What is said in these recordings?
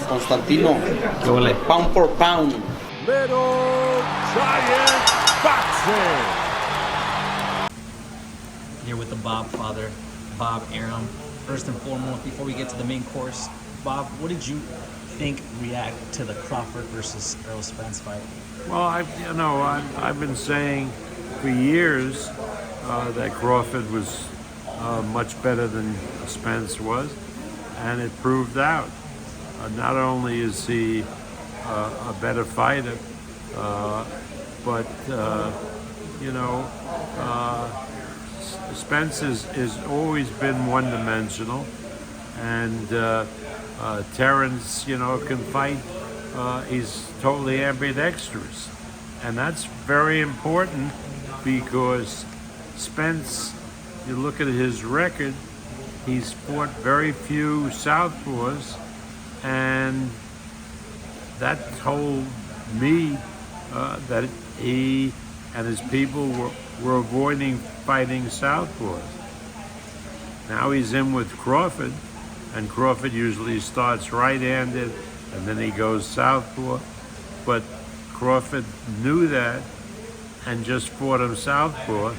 Constantino, ¿Qué huele? pound for pound. Little Giant Boxing. Here with the Bob father, Bob Arum. First and foremost, before we get to the main course, Bob, what did you react to the Crawford versus Errol Spence fight? Well, I've been saying for years that Crawford was much better than Spence was, and it proved out. Not only is he a better fighter, but Spence has always been one-dimensional, and Terence, can fight. He's totally ambidextrous, and that's very important because Spence, you look at his record, he's fought very few southpaws, and that told me that he and his people were avoiding fighting southpaws. Now he's in with Crawford, and Crawford usually starts right-handed and then he goes southpaw, but Crawford knew that and just fought him southpaw,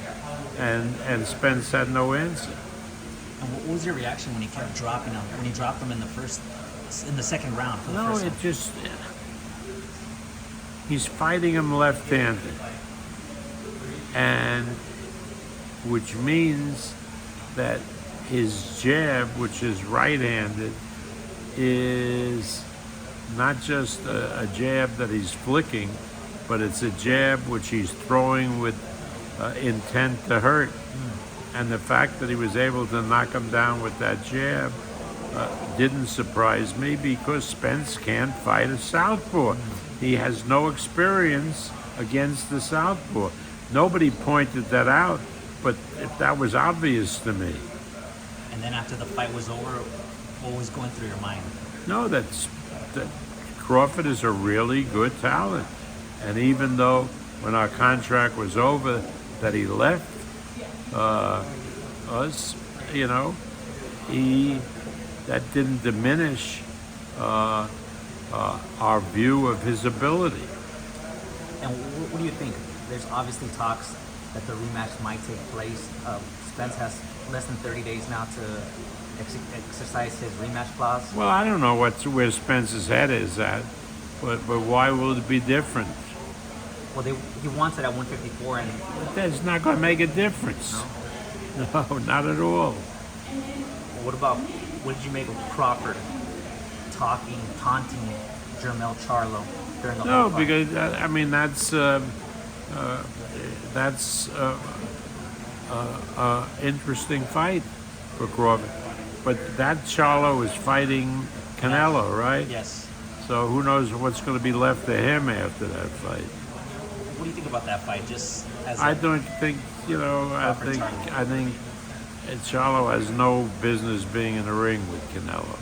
and Spence had no answer. And what was your reaction when he kept dropping him? When he dropped him in the second round? For the No, first it one? just he's fighting him left-handed, and which means that his jab, which is right-handed, is not just a jab that he's flicking, but it's a jab which he's throwing with intent to hurt. And the fact that he was able to knock him down with that jab didn't surprise me, because Spence can't fight a southpaw. He has no experience against the southpaw. Nobody pointed that out, but that was obvious to me. And then after the fight was over, what was going through your mind? No, that Crawford is a really good talent. And even though when our contract was over that he left us, that didn't diminish our view of his ability. And what do you think? There's obviously talks that the rematch might take place. Spence has less than 30 days now to exercise his rematch clause. Well, I don't know where Spence's head is at, but why will it be different? Well, he wants it at 154, and That's not going to make a difference. No, not at all. what did you make of Crawford taunting Jermell Charlo during the whole No, fight? because that's interesting fight for Crawford. But that Charlo is fighting Canelo, right? Yes. So who knows what's going to be left of him after that fight? What do you think about that fight? Just as I don't think, I think Charlo has no business being in the ring with Canelo.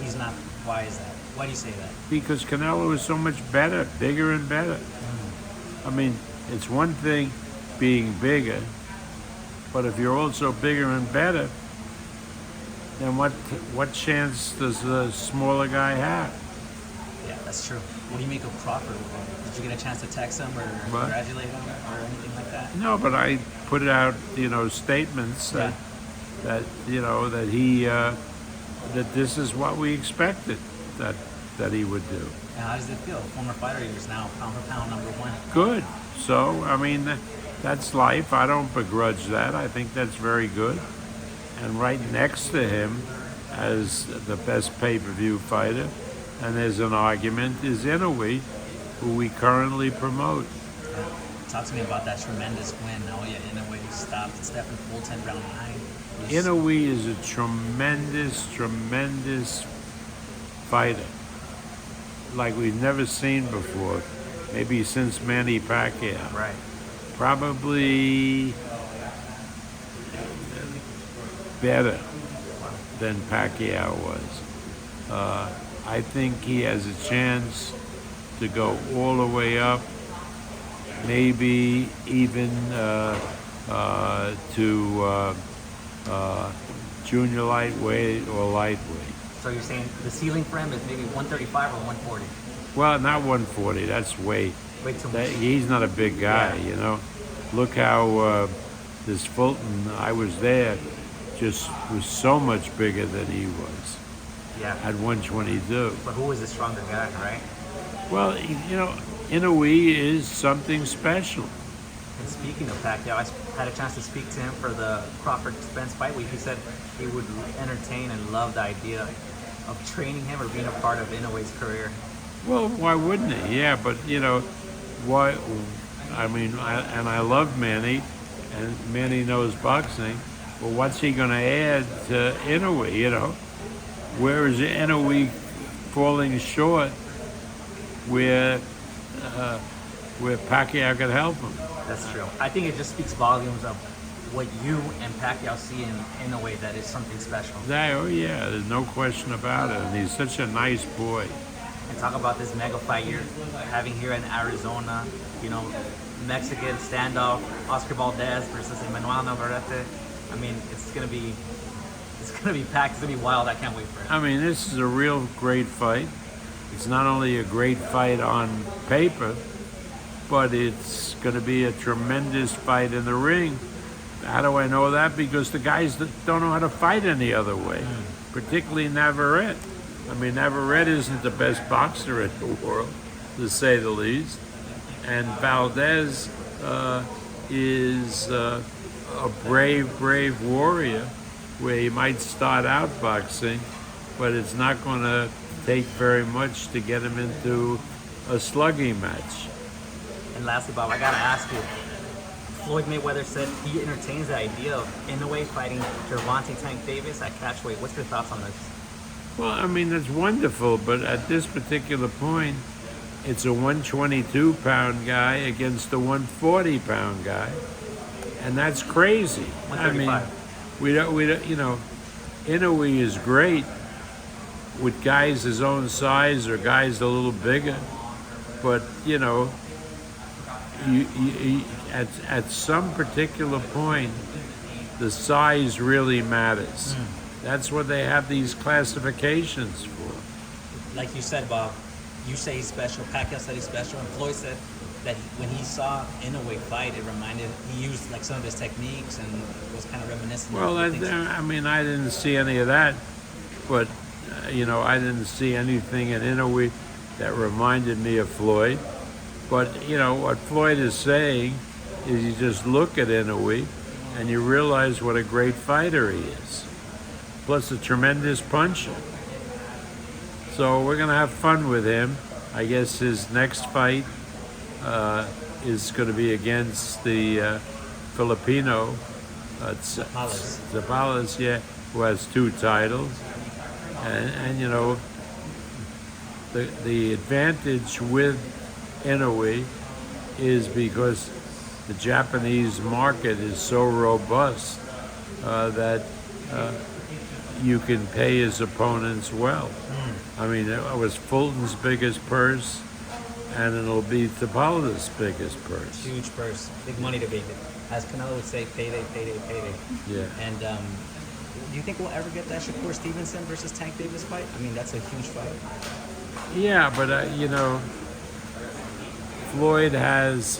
he's not. Why is that? Why do you say that? Because Canelo is so much better, bigger and better. I mean, it's one thing being bigger, but if you're also bigger and better, then what chance does the smaller guy have? Yeah, that's true. What do you make of Crawford? Did you get a chance to text him or What? congratulate him or anything like that? No, but I put out, statements that he that this is what we expected that he would do. And how does it feel? Former fighter, he was now pound for pound #1. Good. So, that's life. I don't begrudge that. I think that's very good. And right next to him as the best pay-per-view fighter, and there's an argument, is Inoue, who we currently promote. Yeah. Talk to me about that tremendous win. Naoya Inoue stopped Stephen Fulton round 9. Inoue is a tremendous fighter, like we've never seen before, maybe since Manny Pacquiao. Right. Probably better than Pacquiao was. I think he has a chance to go all the way up, maybe even to junior lightweight or lightweight. So you're saying the ceiling for him is maybe 135 or 140? Well, not 140. That's Way too much. he's not a big guy, Yeah. you know. Look how this Fulton, I was there, just was so much bigger than he was Yeah. at 122. But who is the stronger guy, right? Well, you know, Inoue is something special. And speaking of Pacquiao, I had a chance to speak to him for the Crawford Spence fight week. He said he would entertain and love the idea of training him or being a part of Inoue's career. Well, why wouldn't he? Yeah, but you know, why? I mean, I love Manny, and Manny knows boxing. Well, what's he going to add to Inoue? You know, where is Inoue falling short? Where Pacquiao could help him? That's true. I think it just speaks volumes of what you and Pacquiao see in a way that is something special. Oh yeah, there's no question about it. And he's such a nice boy. And talk about this mega fight you're having here in Arizona. You know, Mexican standoff, Oscar Valdez versus Emmanuel Navarrete. I mean, it's gonna be packed. It's gonna be wild. I can't wait for it. I mean, this is a real great fight. It's not only a great fight on paper, but it's going to be a tremendous fight in the ring. How do I know that? Because the guys that don't know how to fight any other way, particularly Navarrete. I mean, Navarrete isn't the best boxer in the world, to say the least. And Valdez is a brave warrior, where he might start out boxing, but it's not going to take very much to get him into a slugging match. And lastly, Bob, I gotta ask you. Floyd Mayweather said he entertains the idea of Inoue fighting Gervonta Tank Davis at catchweight. What's your thoughts on this? Well, I mean, that's wonderful, but at this particular point, it's a 122-pound guy against a 140-pound guy, and that's crazy. I mean, 135. we don't, you know, Inoue is great with guys his own size or guys a little bigger, but you know, at some particular point, the size really matters. That's what they have these classifications for. Like you said, Bob, you say he's special. Pacquiao said he's special, and Floyd said that when he saw Inoue fight, he used like some of his techniques and was kind of reminiscent. Well, of things. I mean, I didn't see any of that, but you know, I didn't see anything in Inoue that reminded me of Floyd. But you know what Floyd is saying is, you just look at Inoue and you realize what a great fighter he is, plus a tremendous puncher. So we're gonna have fun with him. I guess his next fight is going to be against the Filipino Zapalas, yeah, who has 2 titles. And you know, the advantage with Inoue is because the Japanese market is so robust that you can pay his opponents well. I mean, it was Fulton's biggest purse, and it'll be Zapala's biggest purse. Huge purse, big money to make it. As Canelo would say, payday, payday, payday. Yeah. And do you think we'll ever get that Shakur Stevenson versus Tank Davis fight? I mean, that's a huge fight. Yeah, but you know, Floyd has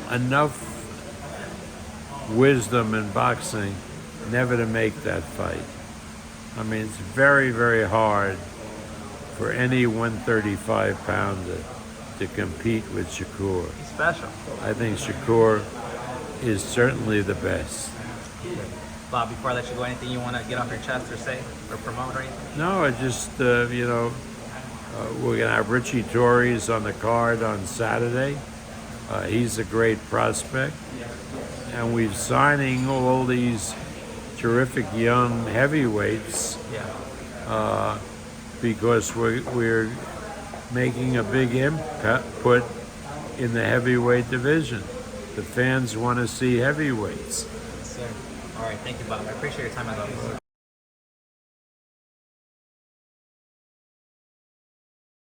enough wisdom in boxing never to make that fight. I mean, it's very, very hard for any 135-pounder to compete with Shakur. He's special. I think Shakur is certainly the best. Bob, before I let you go, anything you want to get off your chest or say or promote or anything? No, I just, you know, we're going to have Richie Torres on the card on Saturday. He's a great prospect. And we're signing all these terrific young heavyweights because we're making a big input in the heavyweight division. The fans want to see heavyweights. Yes, sir. All right, thank you, Bob. I appreciate your time as always.